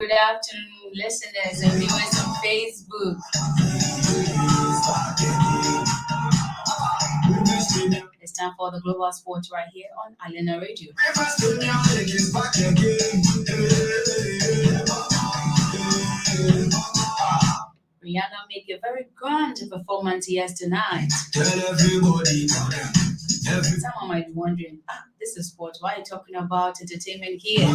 Good afternoon, listeners and viewers on Facebook. It's time for the Global Sports right here on Alena Radio. Rihanna made a very grand performance yesterday. Someone might be wondering, this is sports. Why are you talking about entertainment here?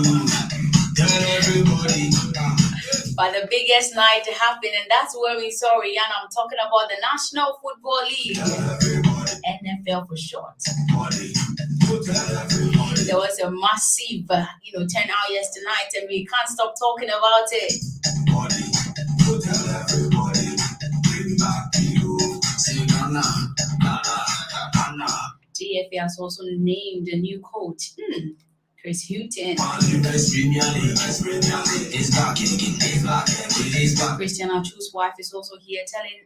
But the biggest night happened, and that's where we saw Rihanna. I'm talking about the National Football League, NFL for short. There was a massive, turnout yesterday, and we can't stop talking about it. GFA has also named a new coach, Chris Hutton. Christian Achu's wife is also here telling,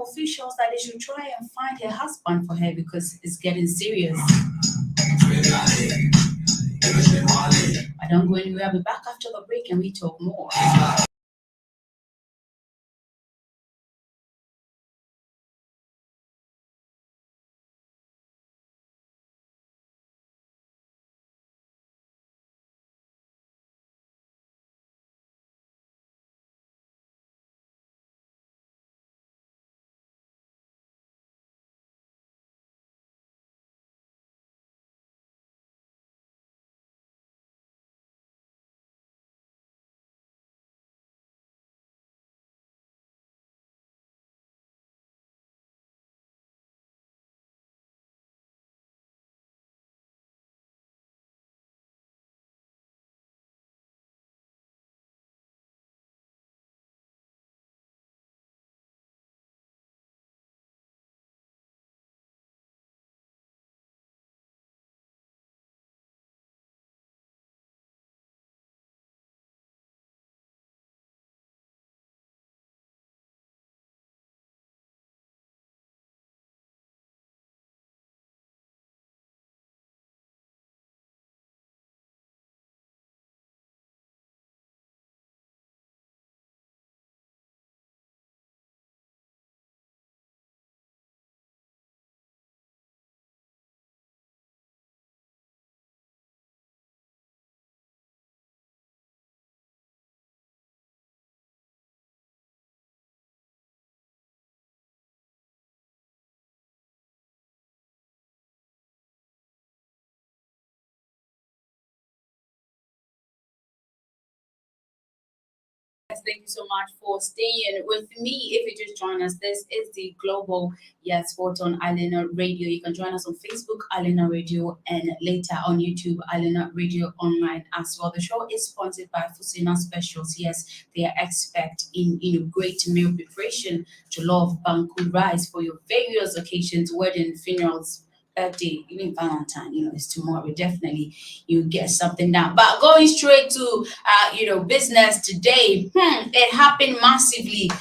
officials that they should try and find a husband for her because it's getting serious. I don't go anywhere. I'll be back after the break and we talk more. Thank you so much for staying with me. If you just join us, this is the Global Sport on Alena Radio. You can join us on Facebook, Alena Radio, and later on YouTube, Alena Radio Online as well. The show is sponsored by Fusina Specials. Yes, they are expert in great meal preparation, jollof, banku rice for your various occasions, wedding, funerals, birthday, even Valentine, it's tomorrow. Definitely you get something down. But going straight to business today, it happened massively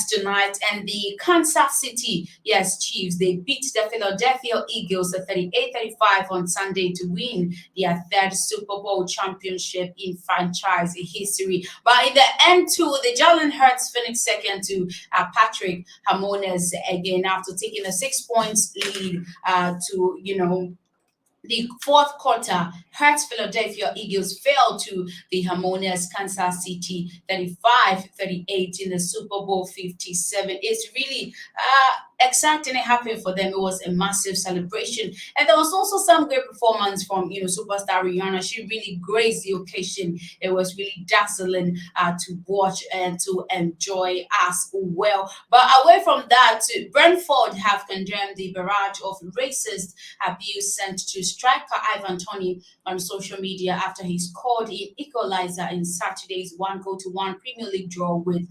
tonight, and the Kansas City Chiefs, they beat the Philadelphia Eagles at 38-35 on Sunday to win their third Super Bowl championship in franchise history. But in the end too, the Jalen Hurts finished second to Patrick Mahomes again after taking a 6 points lead to the fourth quarter. Hurts Philadelphia Eagles fell to the harmonious Kansas City 35-38 in the Super Bowl 57. It's really exciting. It happened for them. It was a massive celebration. And there was also some great performance from, superstar Rihanna. She really graced the occasion. It was really dazzling to watch and to enjoy as well. But away from that, Brentford have condemned the barrage of racist abuse sent to striker Ivan Toney on social media after he scored an equalizer in Saturday's 1-1 Premier League draw with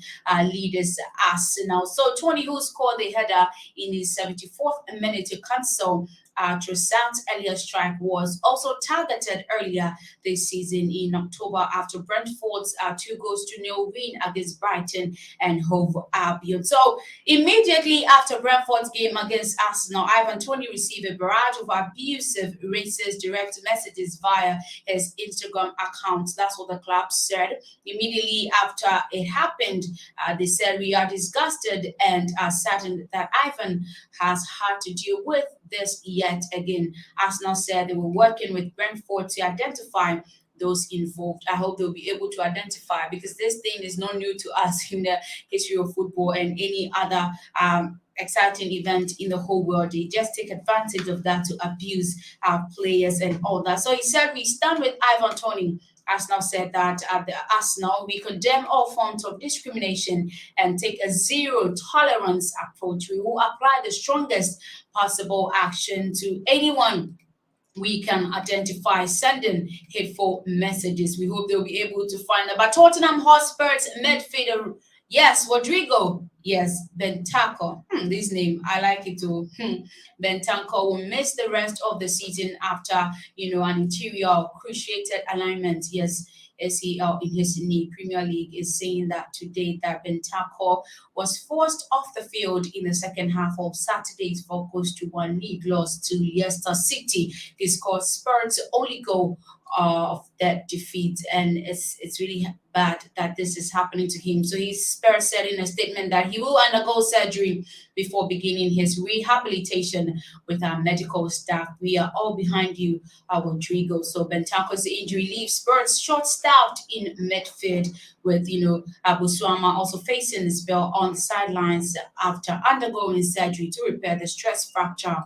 leaders Arsenal. So Toney, who scored the header in his 74th minute to cancel Trossard's earlier strike was also targeted earlier this season in October after Brentford's 2-0 win against Brighton and Hove Albion. So immediately after Brentford's game against Arsenal, Ivan Toney received a barrage of abusive, racist direct messages via his Instagram account. That's what the club said. Immediately after it happened, they said, "We are disgusted and are saddened that Ivan has had to deal with this yet again." Arsenal said they were working with Brentford to identify those involved. I hope they'll be able to identify, because this thing is not new to us in the history of football and any other exciting event in the whole world. They just take advantage of that to abuse our players and all that. So he said, "We stand with Ivan Toney." Arsenal said that at the Arsenal, "We condemn all forms of discrimination and take a zero tolerance approach. We will apply the strongest possible action to anyone we can identify sending hateful messages." We hope they'll be able to find them. But Tottenham Hotspur's midfielder, yes, Rodrigo, yes, Bentancur. This name, I like it too. Bentancur will miss the rest of the season after, an interior cruciated alignment. Yes, ACL in his knee. Premier League is saying that today that Bentancur was forced off the field in the second half of Saturday's 4-1 league loss to Leicester City. He scored Spurs' only goal of that defeat, and it's really bad that this is happening to him. So Spurs said in a statement that he will undergo surgery before beginning his rehabilitation with our medical staff. "We are all behind you, Rodrigo." So Bentancur's injury leaves Spurs short-staffed in midfield, with Abusuama also facing the spell on the sidelines after undergoing surgery to repair the stress fracture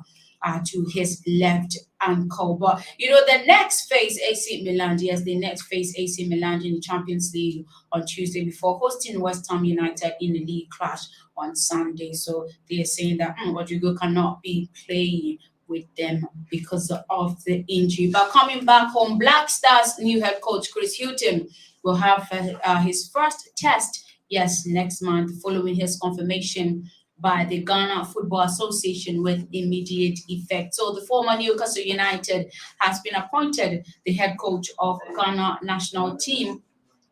to his left ankle. But the next phase AC Milan, yes, the next phase AC Milan in the Champions League on Tuesday before hosting West Ham United in the league clash on Sunday. So they are saying that Rodrigo cannot be playing with them because of the injury. But coming back home, Black Stars new head coach Chris Hughton will have his first test, yes, next month, following his confirmation by the Ghana Football Association with immediate effect. So the former Newcastle United has been appointed the head coach of Ghana national team,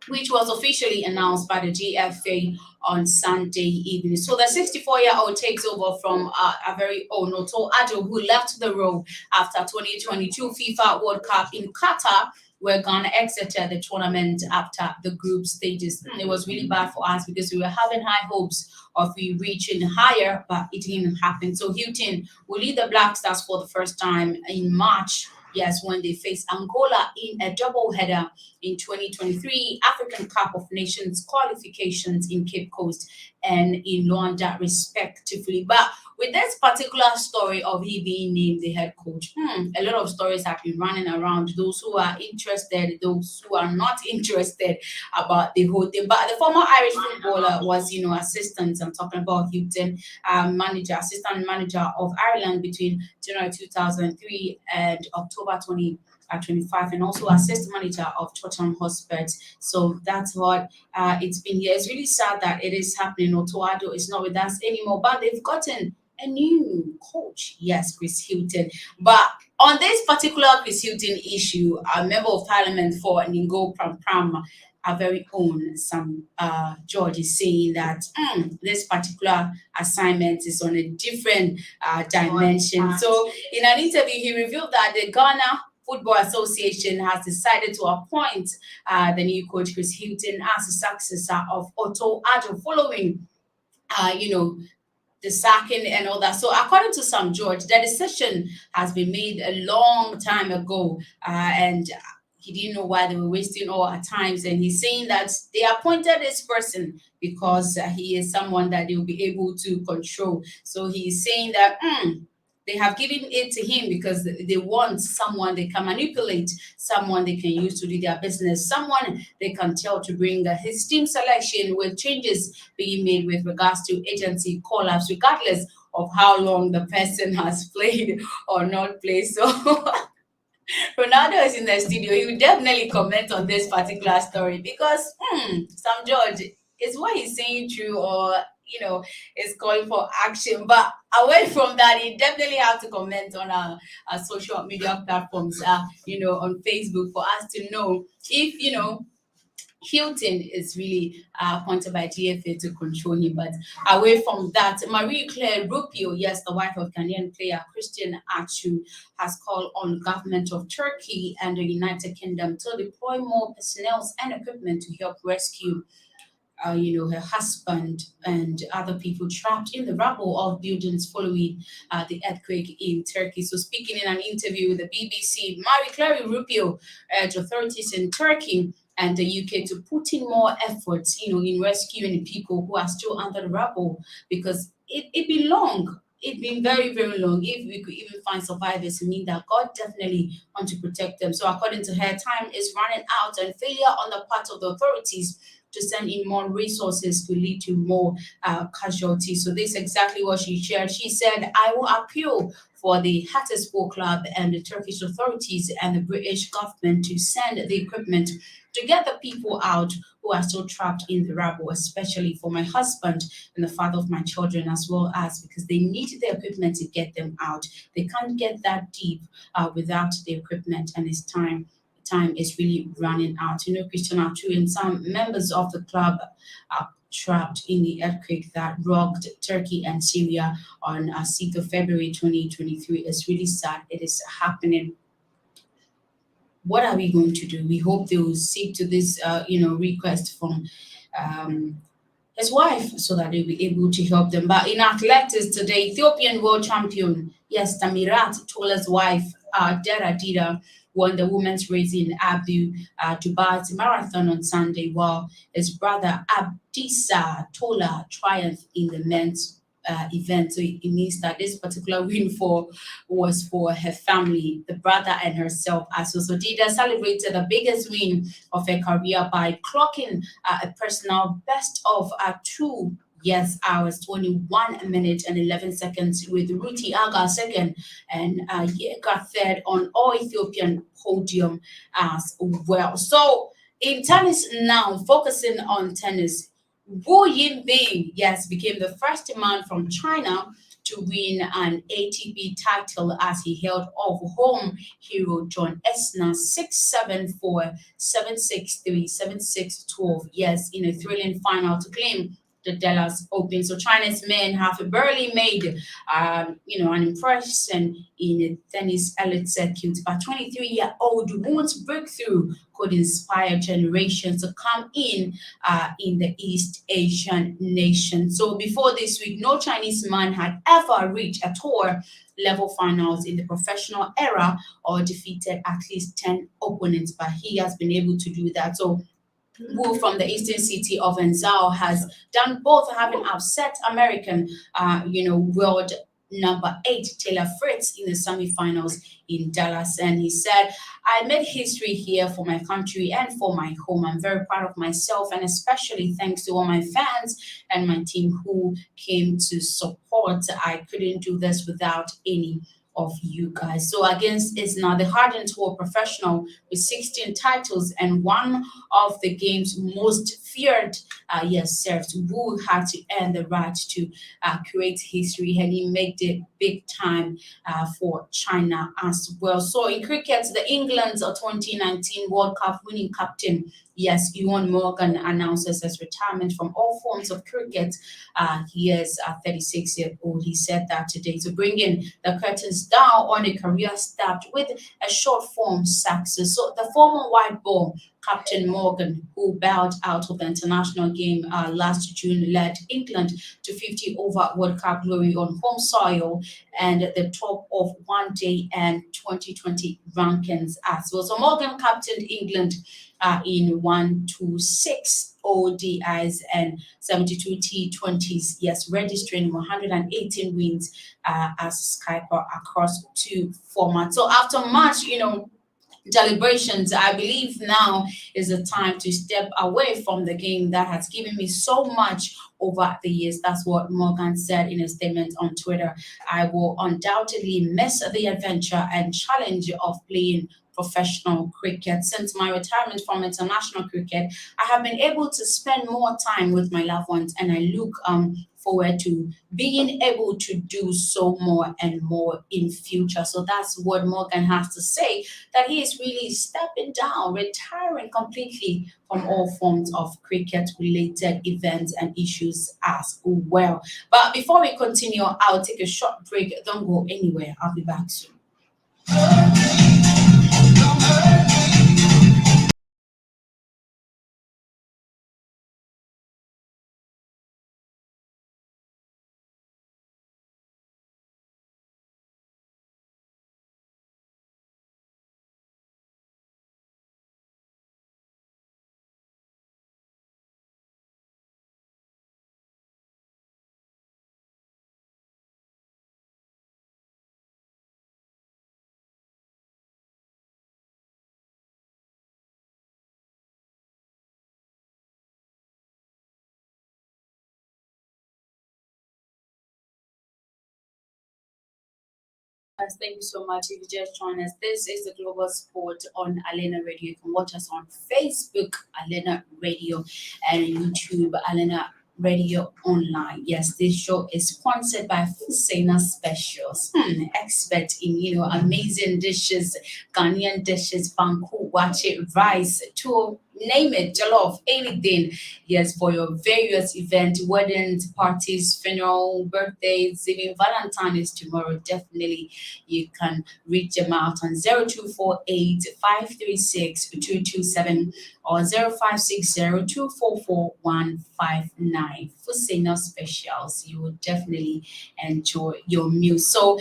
which was officially announced by the GFA on Sunday evening. So the 64-year-old takes over from our very own Otto Addo, who left the role after 2022 FIFA World Cup in Qatar, where Ghana exited the tournament after the group stages. It was really bad for us because we were having high hopes of we reaching higher, but it didn't happen. So Hilton will lead the Black Stars for the first time in March, yes, when they face Angola in a doubleheader in 2023 African Cup of Nations qualifications in Cape Coast and in Luanda, respectively. But with this particular story of he being named the head coach, a lot of stories have been running around. Those who are interested, those who are not interested about the whole thing. But the former Irish footballer was, assistant. I'm talking about Houghton, assistant manager of Ireland between January 2003 and October 2025, and also assistant manager of Tottenham Hotspur. So that's what it's been here. It's really sad that it is happening. Otoado is not with us anymore, but they've gotten a new coach. Yes, Chris Hughton. But on this particular Chris Hughton issue, a member of parliament for Ningo Pram Pram, our very own Sam George, is saying that this particular assignment is on a different dimension. So in an interview, he revealed that the Ghana Football Association has decided to appoint the new coach Chris Hughton as the successor of Otto Addo following, the sacking and all that. So according to Sam George, the decision has been made a long time ago, and he didn't know why they were wasting all our times. And he's saying that they appointed this person because he is someone that they will be able to control. So he's saying that they have given it to him because they want someone they can manipulate, someone they can use to do their business, someone they can tell to bring his team selection with changes being made with regards to agency call-ups, regardless of how long the person has played or not played. So Ronaldo is in the studio. He will definitely comment on this particular story because Sam George is what he's saying true, or is calling for action? But away from that, you definitely have to comment on our social media platforms, on Facebook, for us to know if Hilton is really appointed by DFA to control him. But away from that, Marie Claire Rupio, yes, the wife of Ghanaian player Christian Achu, has called on government of Turkey and the United Kingdom to deploy more personnel and equipment to help rescue her husband and other people trapped in the rubble of buildings following the earthquake in Turkey. So, speaking in an interview with the BBC, Marie Claire Rupio urged authorities in Turkey and the UK to put in more efforts, in rescuing the people who are still under the rubble, because it been long. It's been very, very long. If we could even find survivors, it means that God definitely want to protect them. So, according to her, time is running out, and failure on the part of the authorities to send in more resources to lead to more casualties. So this is exactly what she shared. She said, I will appeal for the Hattiesburg Club and the Turkish authorities and the British government to send the equipment to get the people out who are still trapped in the rubble, especially for my husband and the father of my children, as well as because they need the equipment to get them out. They can't get that deep without the equipment, and it's time is really running out. Christian Atu and some members of the club are trapped in the earthquake that rocked Turkey and Syria on 6th of February 2023. It's really sad. It is happening. What are we going to do? We hope they will seek to this, request from his wife so that they'll be able to help them. But in athletics today, Ethiopian world champion, yes, Tamirat Tola's wife, Dera Dida, won the women's race in Abu Dubai's marathon on Sunday, while his brother Abdisa Tola triumphed in the men's event. So it means that this particular win was for her family, the brother and herself as well. So Dida celebrated the biggest win of her career by clocking a personal best of 2 hours, 21 minutes and 11 seconds, with Ruti Aga second and Yega third on all Ethiopian podium as well. So in tennis now, focusing on tennis, Wu Yinbing, yes, became the first man from China to win an ATP title as he held off home hero John Esner 6-7, 4, 7-6, 3, 7-6, 12. Yes, in a thrilling final to claim the Dallas Open. So China's men have barely made, an impression in a tennis elite circuit. But 23-year-old Wu's breakthrough could inspire generations to come in the East Asian nation. So before this week, no Chinese man had ever reached a tour level finals in the professional era or defeated at least 10 opponents, but he has been able to do that. So Wu from the eastern city of Enzhao has done both, having upset American, world number 8 Taylor Fritz in the semifinals in Dallas. And he said, I made history here for my country and for my home. I'm very proud of myself, and especially thanks to all my fans and my team who came to support. I couldn't do this without any of you guys. So against Isna, the hardened tour professional with 16 titles and one of the game's most feared serves, Wu had to earn the right to create history, and he made it big time for China as well. So in cricket, the England's 2019 World Cup winning captain, yes, Ewan Morgan, announces his retirement from all forms of cricket. He is 36 years old. He said that today, to bring in the curtains down on a career stabbed with a short form success. So the former white ball Captain Morgan, who bowed out of the international game last June, led England to 50 over World Cup glory on home soil and the top of one day and 2020 rankings as well. So Morgan captained England in 126 ODIs and 72 T20s, yes, registering 118 wins as Skyper across 2 formats. So after much, deliberations, I believe now is the time to step away from the game that has given me so much over the years. That's what Morgan said in a statement on Twitter. I will undoubtedly miss the adventure and challenge of playing professional cricket. Since my retirement from international cricket, I have been able to spend more time with my loved ones, and I look forward to being able to do so more and more in future. So that's what Morgan has to say, that he is really stepping down, retiring completely from all forms of cricket related events and issues as well. But before we continue, I'll take a short break. Don't go anywhere. I'll be back soon. Guys, thank you so much. If you just joined us, this is the Global Sport on Alena Radio. You can watch us on Facebook, Alena Radio, and YouTube, Alena Radio Online. Yes, this show is sponsored by Fusena Specials. Expert in amazing dishes, Ghanaian dishes, banku, wache, rice, to name it, jollof, anything. Yes, for your various events, weddings, parties, funeral, birthdays, even Valentine is tomorrow. Definitely you can reach them out on 0248 536 or 0560 For senior specials, you will definitely enjoy your meal. So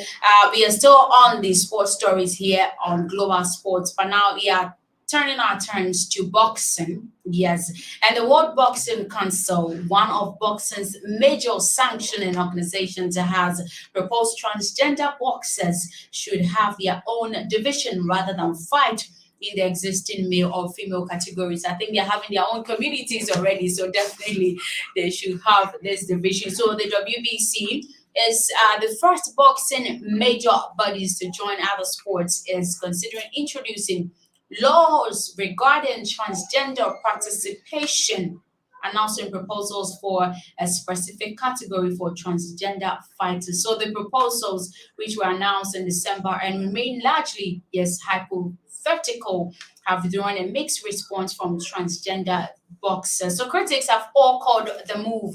we are still on the sports stories here on Global Sports, but now we are turning our turns to boxing. Yes, and the World Boxing Council, one of boxing's major sanctioning organizations, has proposed transgender boxers should have their own division rather than fight in the existing male or female categories. I think they're having their own communities already, so definitely they should have this division. So the WBC is the first boxing major bodies to join other sports, is considering introducing laws regarding transgender participation, announcing proposals for a specific category for transgender fighters. So the proposals, which were announced in December and remain largely, yes, hypothetical, have drawn a mixed response from transgender boxers. So critics have all called the move,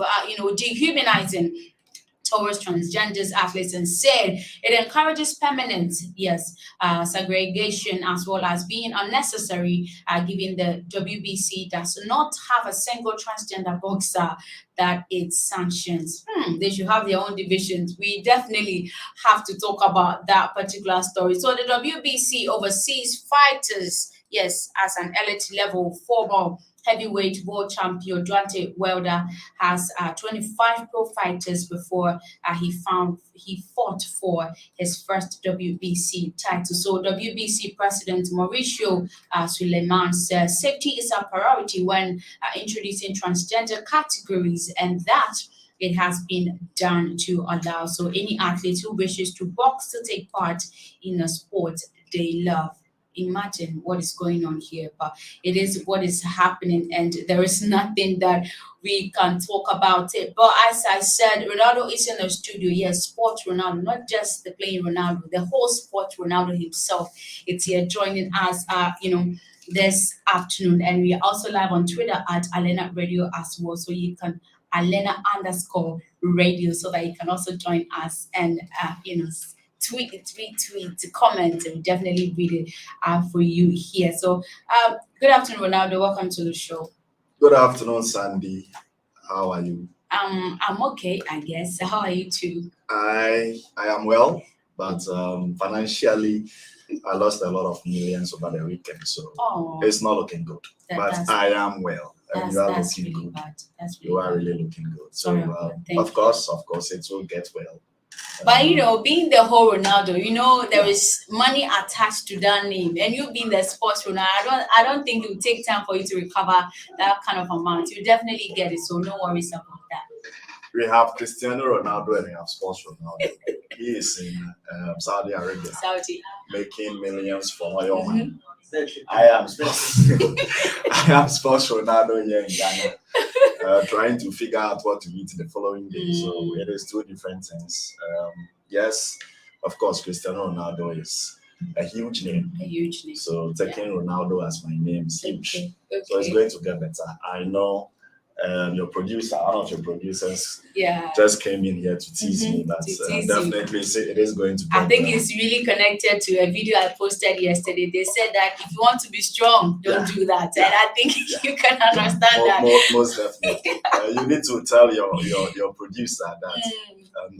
dehumanizing towards transgenders athletes, and said it encourages permanent, yes, segregation, as well as being unnecessary, given the WBC does not have a single transgender boxer that it sanctions. They should have their own divisions. We definitely have to talk about that particular story. So the WBC oversees fighters, yes, as an elite level. Former heavyweight world champion Deontay Wilder has 25 pro fighters before he fought for his first WBC title. So WBC President Mauricio Suleiman says safety is a priority when introducing transgender categories, and that it has been done to allow so any athlete who wishes to box to take part in a sport they love. Imagine what is going on here, but it is what is happening, and there is nothing that we can talk about it. But as I said, Ronaldo is in the studio. Yes, sport Ronaldo, not just the playing Ronaldo, the whole sport Ronaldo himself. It's here joining us, this afternoon, and we are also live on Twitter at Alena Radio as well. So you can Alena_radio, so that you can also join us and tweet, comment, and definitely read it for you here. So, good afternoon, Ronaldo. Welcome to the show. Good afternoon, Sandy. How are you? I'm okay, I guess. How are you too? I am well, but financially, I lost a lot of millions over the weekend, so it's not looking good. But I am well, and you are looking really good. Bad. That's really You are bad. really looking good. So, Sorry, of course, it will get well. But being the whole Ronaldo, there is money attached to that name, and you being the sports Ronaldo, I don't think it will take time for you to recover that kind of amount. You definitely get it, so no worries about that. we have Cristiano Ronaldo and we have Sports Ronaldo. He is in Saudi Arabia, making millions for oil money. I am Sports Ronaldo here in Ghana, trying to figure out what to eat the following day. So it is two different things. Yes, of course, Cristiano Ronaldo is a huge name. So taking Ronaldo as my name is huge. Okay. So it's going to get better. I know your producer, one of your producers, just came in here to tease me, but definitely it is going to get I think it's really connected to a video I posted yesterday. They said that if you want to be strong, don't do that. And I think you can understand that. Most definitely. You need to tell your producer that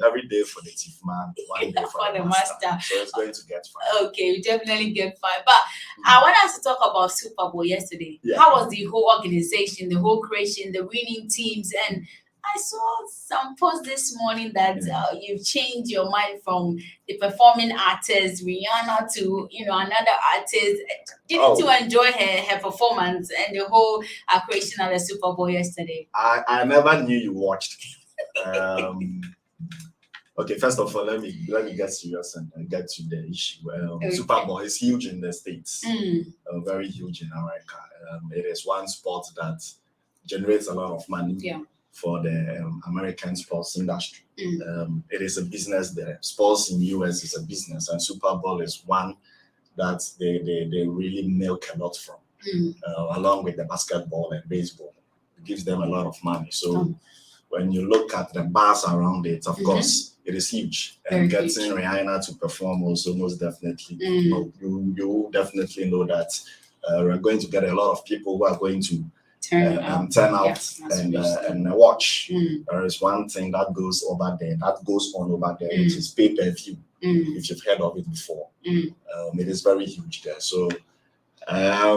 every day for the chief man, one day for the master. So it's going to get fine. Okay, we definitely get fine. But I want us to talk about Super Bowl yesterday. How was the whole organization, the whole creation, the winning teams? And I saw some post this morning that you've changed your mind from the performing artist Rihanna to another artist. Didn't you enjoy her performance and the whole creation of the Super Bowl yesterday? I never knew you watched. Okay, first of all, let me get serious and get to the issue. Super Bowl is huge in the States, very huge in America. It is one sport that generates a lot of money for the American sports industry. It is a business there. Sports in US is a business, and Super Bowl is one that they really milk a lot from, along with the basketball and baseball. It gives them a lot of money. So when you look at the buzz around it, of course, it is huge. And getting Rihanna to perform also most definitely, you definitely know that we're going to get a lot of people who are going to turn out and watch. There is one thing that goes on over there, which is pay-per-view. If you've heard of it before, it is very huge there. So I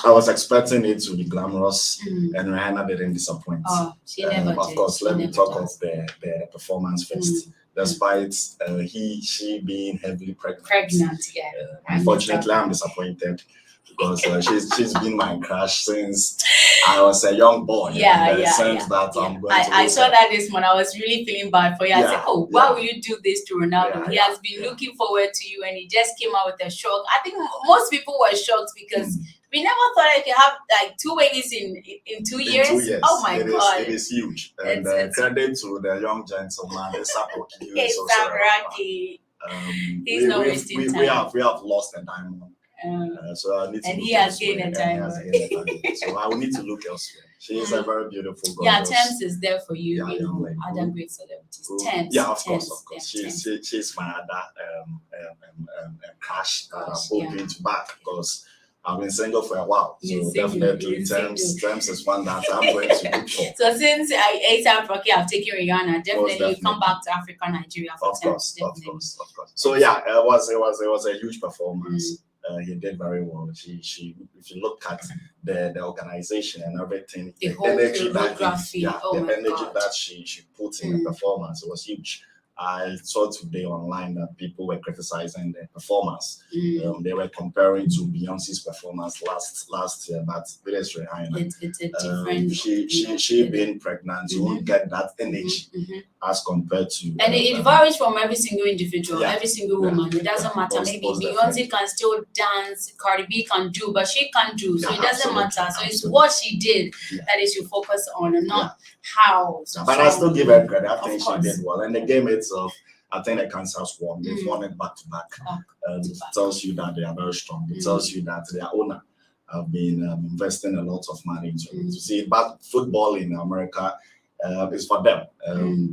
was expecting it to be glamorous, and Rihanna didn't disappoint. She never did. Of course, let me talk of the performance first. Despite she being heavily pregnant, unfortunately, I'm disappointed because she's been my crush since I was a young boy. I saw that this morning. I was really feeling bad for you. I said, why will you do this to Ronaldo? He has been looking forward to you, and he just came out with a shock. I think most people were shocked because we never thought I could have like 2 babies in 2 years. Oh my God. It is huge. And credit to the young gentleman, He's not wasting time. We have lost a diamond. So I need to he has gained a diamond. So I will need to look elsewhere. She is a very beautiful girl. Yeah, Thames is there for you. Other great celebrities. Thames. Of course. She's my other crush that I'm hoping to back because I've been single for a while, so definitely Thames is one that I'm going to look for. So since ASAP Rocky have taken Rihanna, definitely you come back to Africa, Nigeria for Thames. Of course. So it was a huge performance. He did very well. She if you look at the organization and everything, the whole energy that that she put in the performance, it was huge. I saw today online that people were criticizing the performance. They were comparing to Beyonce's performance last year, but it is Rihanna. It's a different. She being pregnant, you won't get that energy as compared to. And it varies from every single individual, every single woman. It doesn't matter. Maybe Beyonce can still dance, Cardi B can do, but she can't do. So it doesn't matter. So it's what she did that is you focus on, and not how. But I still give her credit. I think she did well, and the game itself, I think the Kansas won. They've won it back to back. It tells you that they are very strong. It tells you that their owner have been investing a lot of money into it. To see, but football in America is for them.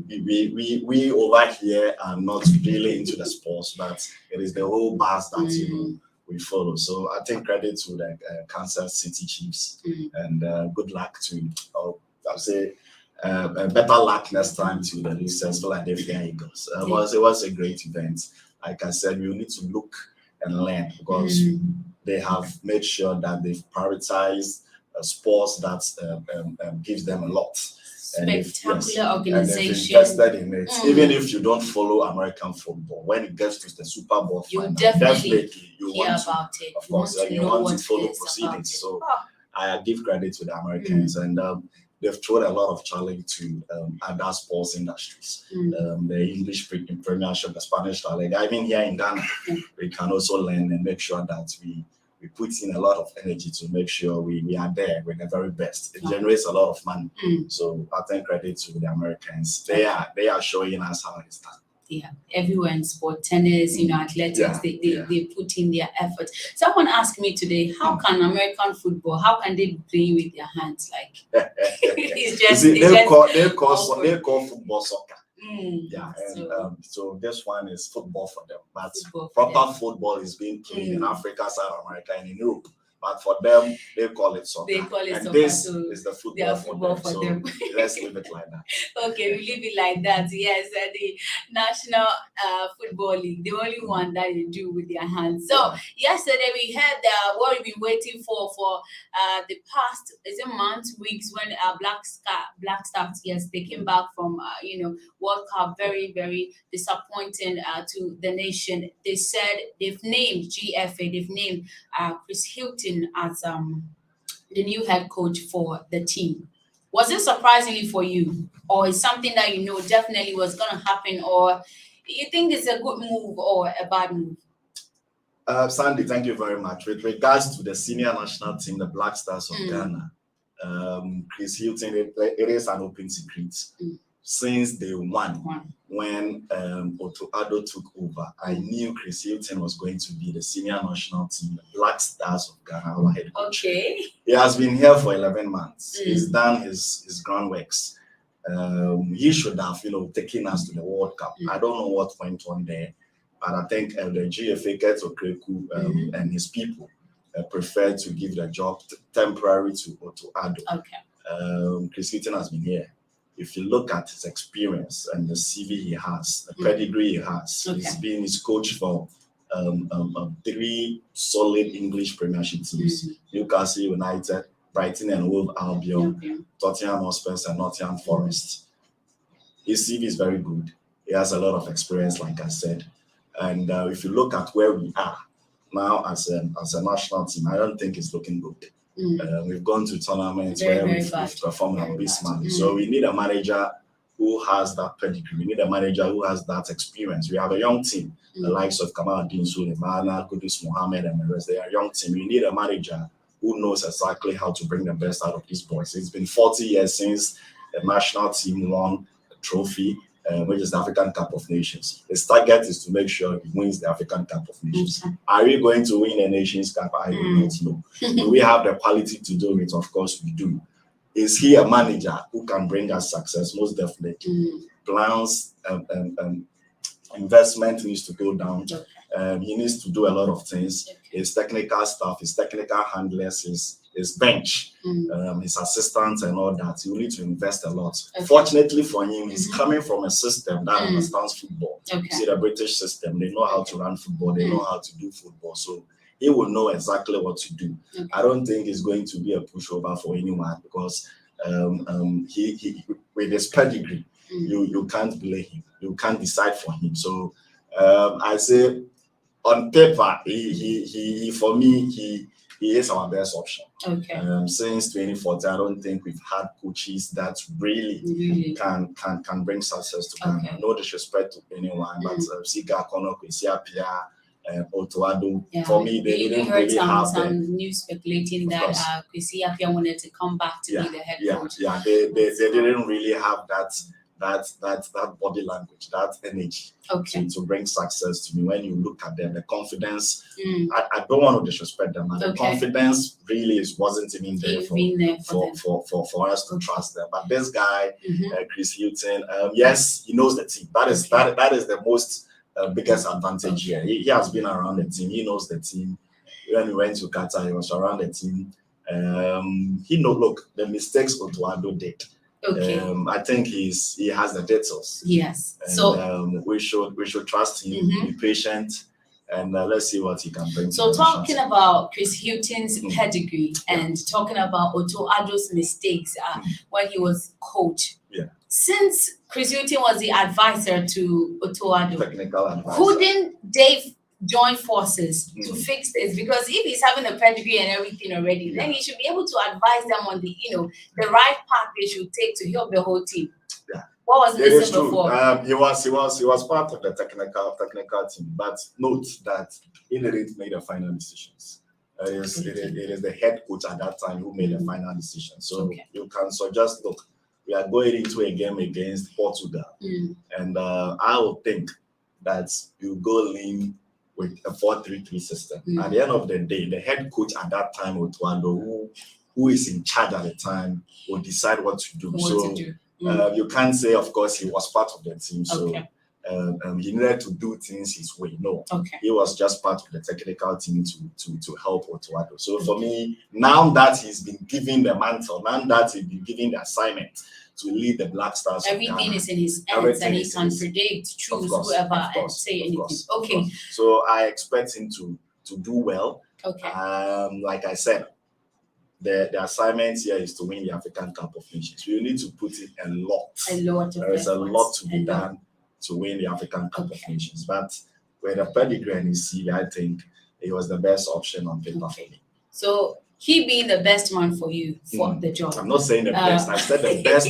We over here are not really into the sports, but it is the whole buzz that we follow. So I think credit to the Kansas City Chiefs, and good luck to. I'll say. Better luck next time to the losers, Philadelphia Eagles. It was a great event. Like I said, we need to look and learn because they have made sure that they've prioritized sports that gives them a lot. Spectacular organization. And invested in it. Even if you don't follow American football, when it gets to the Super Bowl final, definitely you hear want about to, it. Of course, you want to follow proceedings. So I give credit to the Americans and. they've thrown a lot of challenge to other sports industries. The English Premiership, the Spanish La Liga. Even here in Ghana, we can also learn and make sure that we put in a lot of energy to make sure we are there with the very best. It generates a lot of money. So I think credit to the Americans. They are showing us how it's done. Yeah, everywhere in sport, tennis, athletics, they put in their effort. Someone asked me today, how can American football, how can they play with their hands? Like, it's just, they call football soccer. So this one is football for them. But proper football is being played in Africa, South America, and in Europe. But for them, they call it soccer. And this is the football for them. So let's leave it like that. Okay, we leave it like that. Yes, the National Football League, the only one that they do with their hands. So yesterday we had what we've been waiting for the past months, weeks when Black Stars, yes, they came back from World Cup, very, very disappointing to the nation. They said they've named GFA, they've named Chris Hilton as the new head coach for the team. Was it surprisingly for you, or is something that definitely was going to happen, or you think it's a good move or a bad move? Sandy, thank you very much. With regards to the senior national team, the Black Stars of Ghana, Chris Hilton, it is an open secret. Since day one, when Otto Addo took over, I knew Chris Hilton was going to be the senior national team, the Black Stars of Ghana, our head coach. Okay. He has been here for 11 months. He's done his groundworks. He should have, taken us to the World Cup. I don't know what went on there, but I think the GFA Keto Kreku and his people preferred to give the job temporary to Otto Addo. Okay. Chris Hilton has been here. If you look at his experience and the CV he has, the pedigree he has, he's been his coach for 3 solid English Premiership teams: Newcastle United, Brighton and Hove Albion, Tottenham Hotspur, and Nottingham Forest. His CV is very good. He has a lot of experience, like I said. And if you look at where we are now as a national team, I don't think it's looking good. We've gone to tournaments where we've performed abysmally. So we need a manager who has that pedigree. We need a manager who has that experience. We have a young team, the likes of Kamaluddin Sulemana, Kudus Mohammed, and the rest. They are a young team. We need a manager who knows exactly how to bring the best out of these boys. It's been 40 years since the national team won a trophy, which is the African Cup of Nations. His target is to make sure he wins the African Cup of Nations. Are we going to win the Nations Cup? I do not know. Do we have the quality to do it? Of course we do. Is he a manager who can bring us success? Most definitely. Plans, investment needs to go down. He needs to do a lot of things. His technical staff, his technical handlers, his bench, his assistants and all that. He will need to invest a lot. Fortunately for him, he's coming from a system that understands football. You see, the British system, they know how to run football, they know how to do football. So he will know exactly what to do. I don't think it's going to be a pushover for anyone, because he with his pedigree, you can't blame him. You can't decide for him. So I say, on paper, he for me, he is our best option. Since 2014, I don't think we've had coaches that really can bring success to Ghana. No disrespect to anyone, but Sika Kono, Kwesiapia, Otto Addo, for me, they didn't really have some news speculating that Kwesiapia wanted to come back to be the head coach. They didn't really have that body language, that energy to bring success to me. When you look at them, the confidence, I don't want to disrespect them, but the confidence really wasn't even there for us to trust them. But this guy, Chris Hilton, yes, he knows the team. That is the most biggest advantage here. He has been around the team. He knows the team. When we went to Qatar, he was around the team. He knows, look, the mistakes Otto Addo did. I think he has the details. Yes. And, so we should trust him, be patient, and let's see what he can bring. So talking about Chris Hilton's pedigree and talking about Otto Addo's mistakes when he was coach. Since Chris Hilton was the advisor to Otto Addo, technical advisor, couldn't they join forces to fix this, because if he's having a pedigree and everything already, then he should be able to advise them on the the right path they should take to help the whole team. Yeah. What was missing before? He was part of the technical team, but note that he didn't make the final decisions. It is the head coach at that time who made the final decision. So you can suggest, look, we are going into a game against Portugal, and I would think that you go lean with a 4-3-3 system. At the end of the day, the head coach at that time, Otuando, who is in charge at the time, will decide what to do. You can't say, of course, he was part of the team, so he needed to do things his way. No, he was just part of the technical team to help Otuando. So for me, now that he's been given the mantle, now that he's been given the assignment to lead the Black Stars, everything is in his hands, and he can predict, choose whoever, and say anything. Okay. So I expect him to do well. Okay. Like I said, the assignment here is to win the African Cup of Nations. We need to put in a lot. There is a lot to be done to win the African Cup of Nations. But with the pedigree and his CV, I think he was the best option on paper for me. So he being the best man for you for the job. I'm not saying the best. I said the best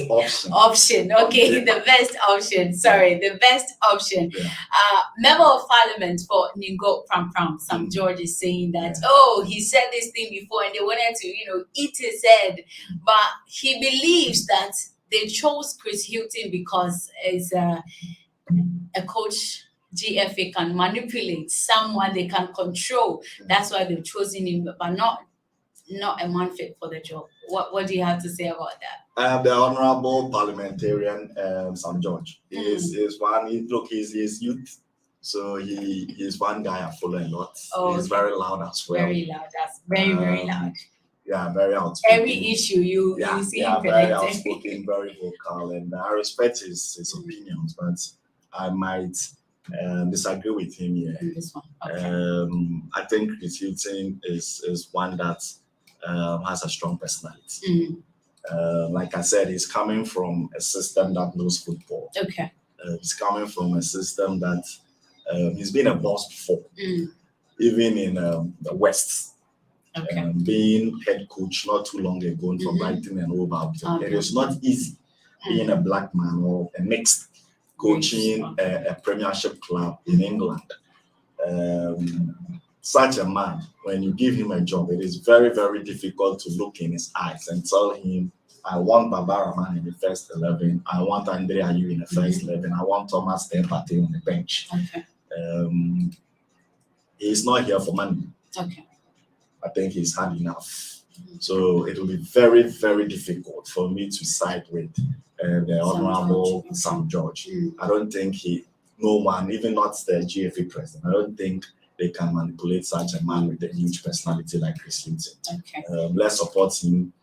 option. Okay, the best option. Sorry, the best option. Yeah. Member of Parliament for Ningo Pram, Sam George is saying that, he said this thing before and they wanted to, eat his head. But he believes that they chose Chris Hilton because as a coach, GFA can manipulate someone, they can control. That's why they've chosen him, but not a man fit for the job. What do you have to say about that? The honorable parliamentarian Sam George is one. He's youth, so he is one guy I follow a lot. He's very loud as well. Very loud. That's very loud. Yeah, very outspoken. Every issue you see him very outspoken, very vocal, and I respect his opinions, but I might disagree with him here. This one. Okay. I think Chris Hilton is one that has a strong personality. Like I said, he's coming from a system that knows football. Okay. He's coming from a system that he's been a boss before, even in the West. Okay. Being head coach not too long ago from Brighton and over. It is not easy being a black man or a mixed coaching a Premiership club in England. Such a man, when you give him a job, it is very, very difficult to look in his eyes and tell him, I want Barbara Man in the first 11. I want Andre Ayew in the first 11. I want Thomas Tempate on the bench. Okay. He's not here for money. Okay. I think he's had enough. So it will be very, very difficult for me to side with the Honorable Sam George. I don't think no one, even not the GFA president, I don't think they can manipulate such a man with a huge personality like Chris Hilton. Okay. Let's support him.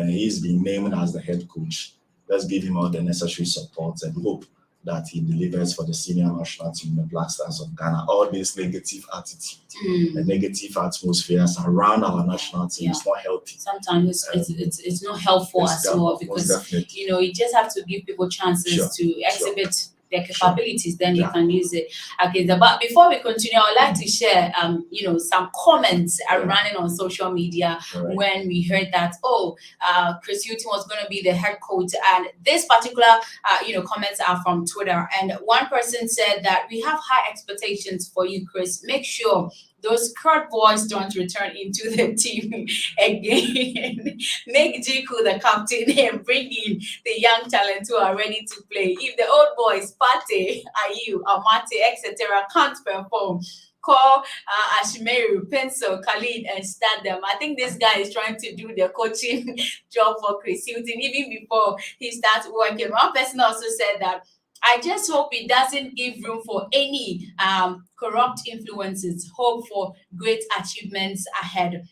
He's been named as the head coach. Let's give him all the necessary support and hope that he delivers for the senior national team, the Black Stars of Ghana. All this negative attitude, the negative atmospheres around our national team is not healthy. Sometimes it's not helpful as well, because you just have to give people chances to exhibit their capabilities, then you can use it against them. But before we continue, I would like to share some comments running on social media when we heard that Chris Hilton was going to be the head coach, and this particular comments are from Twitter, and one person said that we have high expectations for you, Chris. Make sure those Kurt boys don't return into the team again. Make Jiku the captain and bring in the young talent who are ready to play. If the old boys, Pate, Ayew, Amate, etc., can't perform, call Ashimeru, Pencil, Khalid, and start them. I think this guy is trying to do the coaching job for Chris Hilton even before he starts working. One person also said that, I just hope it doesn't give room for any corrupt influences. Hope for great achievements ahead.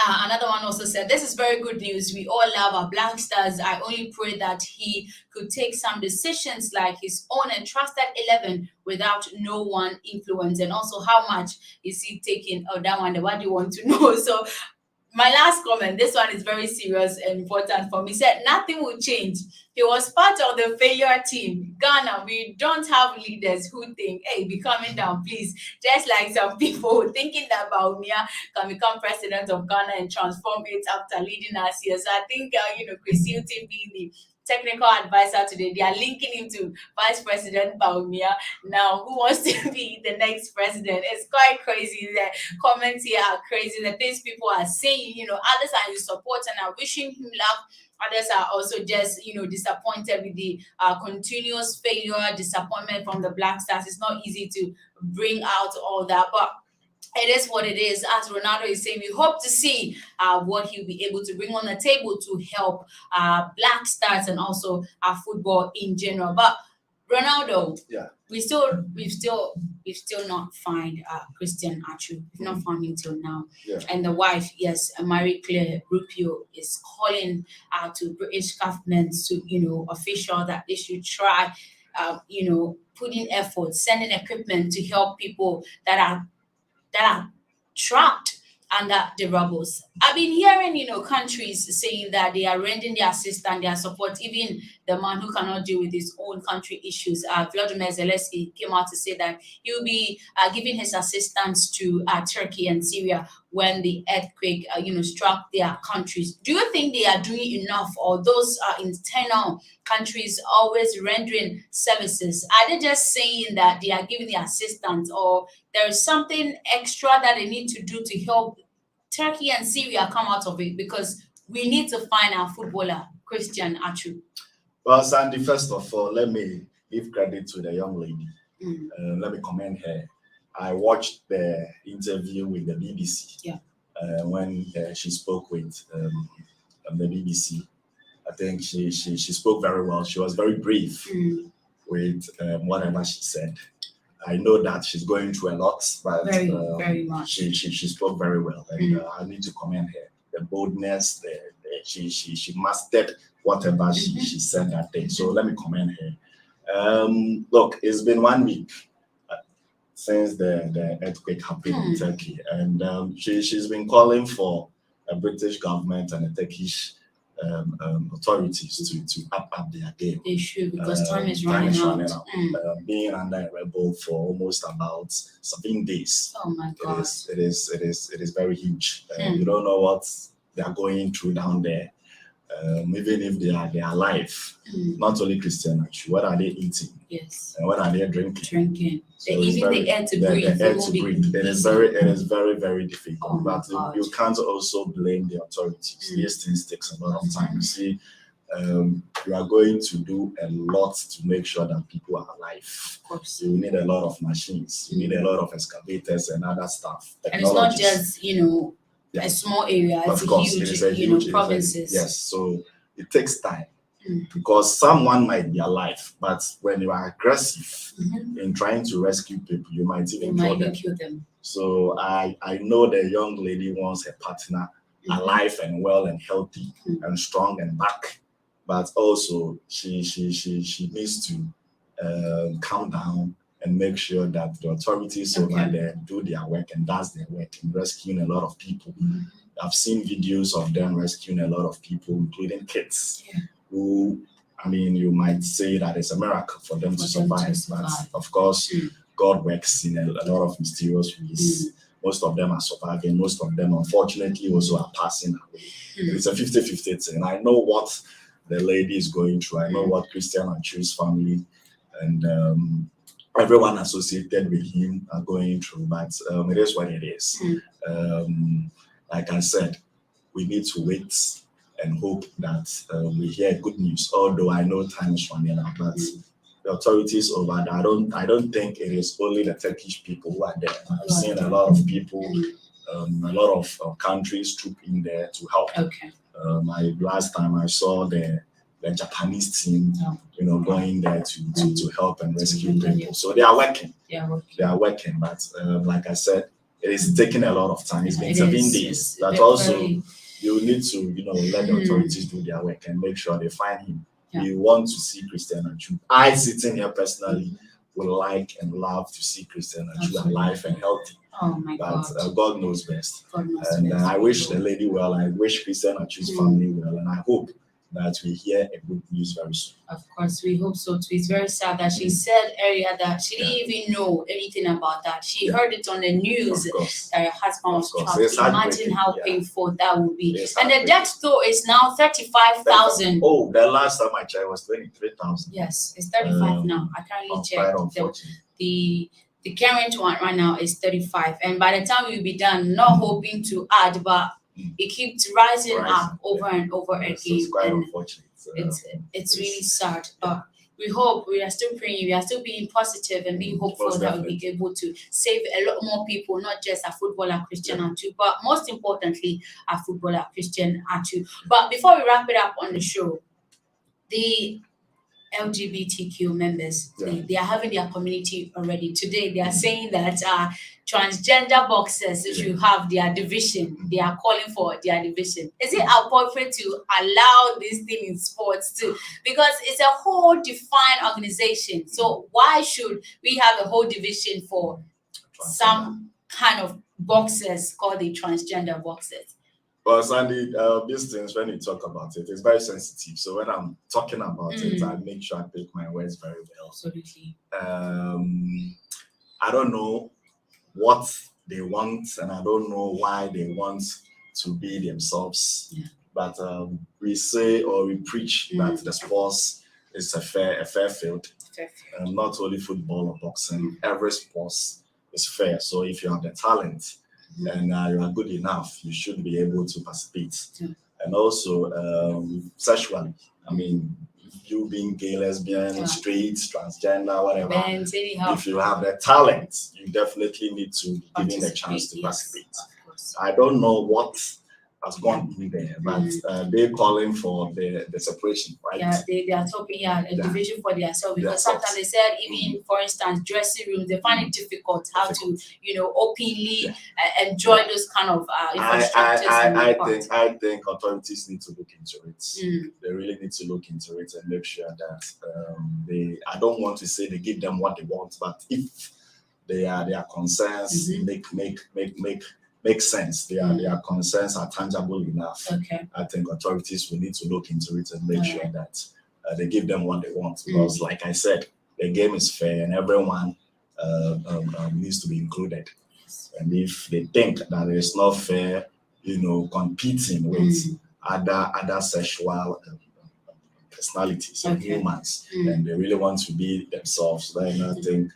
Another one also said, this is very good news. We all love our Black Stars. I only pray that he could take some decisions like his own and trusted 11 without no one influence. And also, how much is he taking? Oh, that one, what do you want to know? So my last comment, this one is very serious and important for me. He said nothing will change. He was part of the failure team. Ghana, we don't have leaders who think, hey, be coming down, please. Just like some people thinking that Baumia can become president of Ghana and transform it after leading us here. So I think, Chris Hilton being the technical advisor today, they are linking him to Vice President Baumia now, who wants to be the next president. It's quite crazy. The comments here are crazy. The things people are saying, others are in support and are wishing him luck. Others are also just, disappointed with the continuous failure, disappointment from the Black Stars. It's not easy to bring out all that, but it is what it is. As Ronaldo is saying, we hope to see what he'll be able to bring on the table to help Black Stars and also football in general. But Ronaldo, yeah, we've still not find Christian Atsu. We've not found him till now. Yeah. And the wife, yes, Marie Claire Rupio, is calling out to British government to official that they should try put in effort, sending equipment to help people that are trapped under the rubbles. I've been hearing, countries saying that they are rendering their assistance, their support, even the man who cannot deal with his own country issues. Vladimir Zelensky came out to say that he will be giving his assistance to Turkey and Syria when the earthquake, struck their countries. Do you think they are doing enough, or those internal countries always rendering services? Are they just saying that they are giving the assistance, or there is something extra that they need to do to help Turkey and Syria come out of it? Because we need to find our footballer, Christian Atsu. Well, Sandy, first of all, let me give credit to the young lady. Let me commend her. I watched the interview with the BBC when she spoke with the BBC. I think she spoke very well. She was very brief with whatever she said. I know that she's going through a lot, but very much. She spoke very well, and I need to commend her. The boldness, she mastered whatever she said that day. So let me commend her. Look, it's been 1 week since the earthquake happened in Turkey, and she's been calling for a British government and a Turkish authorities to up their game. They should, because time is running out. Being under a rebel for almost about 7 days. Oh my God! It is very huge. You don't know what they are going through down there. Even if they are alive, not only Christian Atsu, what are they eating? Yes. And what are they drinking? So even the air to breathe. The air to breathe. It is very, very difficult. Oh but you can't also blame the authorities. These things takes a lot of time. You see, you are going to do a lot to make sure that people are alive. Of course. You need a lot of machines. You need a lot of excavators and other stuff. And it's not just, a small area. It's of course, huge, it is a huge provinces. Yes, so it takes time. Because someone might be alive, but when you are aggressive in trying to rescue people, you might even kill them. So I know the young lady wants her partner alive and well and healthy and strong and back, but also she needs to calm down and make sure that the authorities over there do their work and does their work in rescuing a lot of people. I've seen videos of them rescuing a lot of people, including kids. Who, you might say that it's a miracle for them to survive. But of course, God works in a lot of mysterious ways. Most of them are surviving. Most of them, unfortunately, also are passing away. It's a 50-50 thing. I know what the lady is going through. I know what Christian Atsu's family and everyone associated with him are going through. But it is what it is. Like I said, we need to wait and hope that we hear good news. Although I know time is running out, but the authorities over there, I don't think it is only the Turkish people who are there. I've seen a lot of people, a lot of countries trooping there to help. Last time I saw the Japanese team, going there to help and rescue people. So they are working. They are working, but like I said, it is taking a lot of time. It's been 7 days. But also, you need to, let the authorities do their work and make sure they find him. We want to see Christian Atsu. I sitting here personally would like and love to see Christian Atsu alive and healthy. Oh my God. But God knows best. God knows And best. I wish the lady well. I wish Christian Atsu's family well. And I hope that we hear a good news very soon. Of course, we hope so too. It's very sad that she said earlier that she didn't even know anything about that. She heard it on the news that her husband was trapped. Imagine how painful that would be. And the death toll is now 35,000. Oh, the last time I checked was 23,000. Yes, it's 35 now. I currently checked. The current one right now is 35. And by the time we'll be done, not hoping to add, but it keeps rising up over and over again. It's quite unfortunate. It's really sad. But we hope, we are still praying, we are still being positive and being hopeful that we'll be able to save a lot more people, not just a footballer Christian Atsu, but most importantly, a footballer Christian Atsu. But before we wrap it up on the show, the LGBTQ members, they are having their community already. Today, they are saying that transgender boxers should have their division. They are calling for their division. Is it appropriate to allow this thing in sports too? Because it's a whole defined organization. So why should we have a whole division for some kind of boxers called the transgender boxers? Well, Sandy, these things, when you talk about it, it's very sensitive. So when I'm talking about it, I make sure I pick my words very well. Absolutely. I don't know what they want, and I don't know why they want to be themselves. Yeah. But we say or we preach that the sports is a fair field. Not only football or boxing, every sports is fair. So if you have the talent, and you are good enough, you should be able to participate. And also, sexually, I mean, you being gay, lesbian, straight, transgender, whatever, if you have the talent, you definitely need to be given the chance to participate. I don't know what has gone in there, but they're calling for the separation, right? Yeah, they are talking a division for themselves, because sometimes they said even, for instance, dressing rooms, they find it difficult how to, openly enjoy those kind of infrastructures. I think authorities need to look into it. They really need to look into it and make sure that I don't want to say they give them what they want, but if their concerns make sense. Their concerns are tangible enough. I think authorities will need to look into it and make sure that they give them what they want. Because, like I said, the game is fair and everyone needs to be included. And if they think that it's not fair, competing with other sexual personalities and humans, and they really want to be themselves, then I think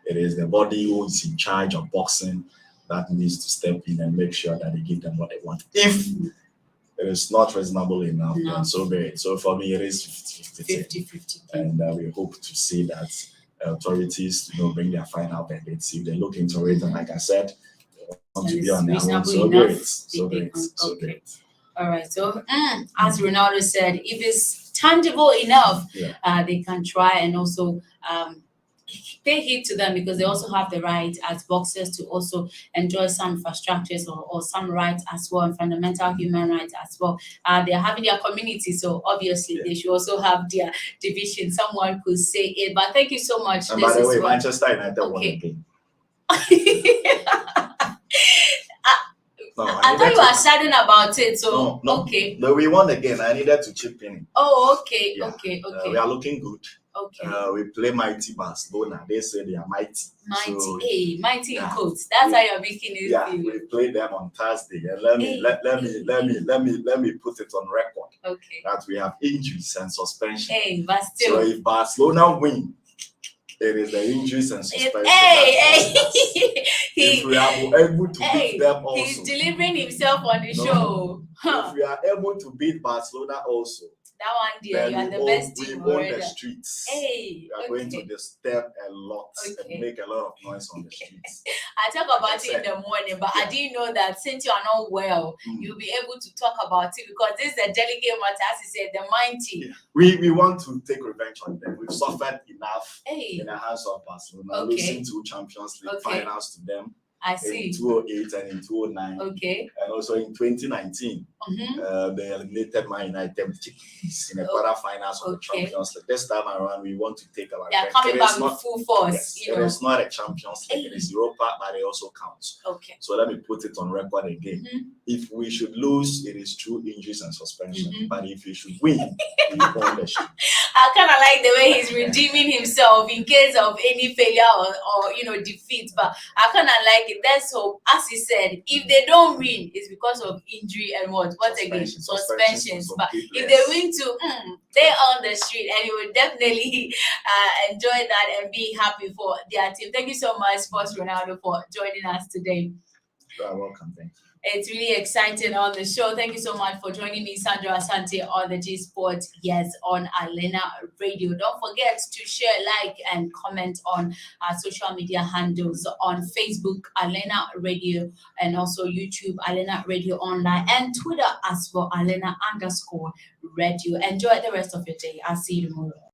it is the body who is in charge of boxing that needs to step in and make sure that they give them what they want. If it is not reasonable enough, then so be it. So for me, it is 50-50. And we hope to see that authorities, bring their final verdicts. If they look into it, and like I said, they want to be on their own. So be it. All right. So as Ronaldo said, if it's tangible enough, they can try and also pay heed to them, because they also have the right as boxers to also enjoy some infrastructures or some rights as well, and fundamental human rights as well. They are having their community, so obviously they should also have their division. Someone could say it, but thank you so much. And by the way, Manchester United won the game. I thought you were saddened about it. So no, we won again. I needed to chip in. Oh, okay. We are looking good. Okay. We play mighty Barcelona. They say they are mighty. Mighty in quotes. That's how you're making it. Yeah, we play them on Thursday. And let me put it on record. Okay. That we have injuries and suspension. But still. So if Barcelona win, it is the injuries and suspension. If we are able to beat them also. He's delivering himself on the show. If we are able to beat Barcelona also, that one day you are the best team. We own the streets. We are going to disturb a lot and make a lot of noise on the streets. I talk about it in the morning, but I didn't know that since you are not well, you'll be able to talk about it, because this is a delicate matter, as you said, the mighty. We want to take revenge on them. We've suffered enough in the hands of Barcelona, losing 2 Champions League finals to them. I see. In 2008 and in 2009. Okay. And also in 2019, they eliminated Man United in the quarterfinals of the Champions League. This time around, we want to take our. They are coming back with full force. Yes, it is not a Champions League. It is Europa, but it also counts. Okay. So let me put it on record again. If we should lose, it is through injuries and suspension. But if we should win, we won the ship. I kind of like the way he's redeeming himself in case of any failure or defeat. But I kind of like it. Let's hope, as he said, if they don't win, it's because of injury and what again? Suspensions. But if they win too, they're on the street, and he will definitely enjoy that and be happy for their team. Thank you so much, Sports Ronaldo, for joining us today. You are welcome. Thank you. It's really exciting on the show. Thank you so much for joining me, Sandra Asante, on the G Sports, yes, on Alena Radio. Don't forget to share, like, and comment on our social media handles on Facebook, Alena Radio, and also YouTube, Alena Radio Online, and Twitter as well, Alena_Radio. Enjoy the rest of your day. I'll see you tomorrow.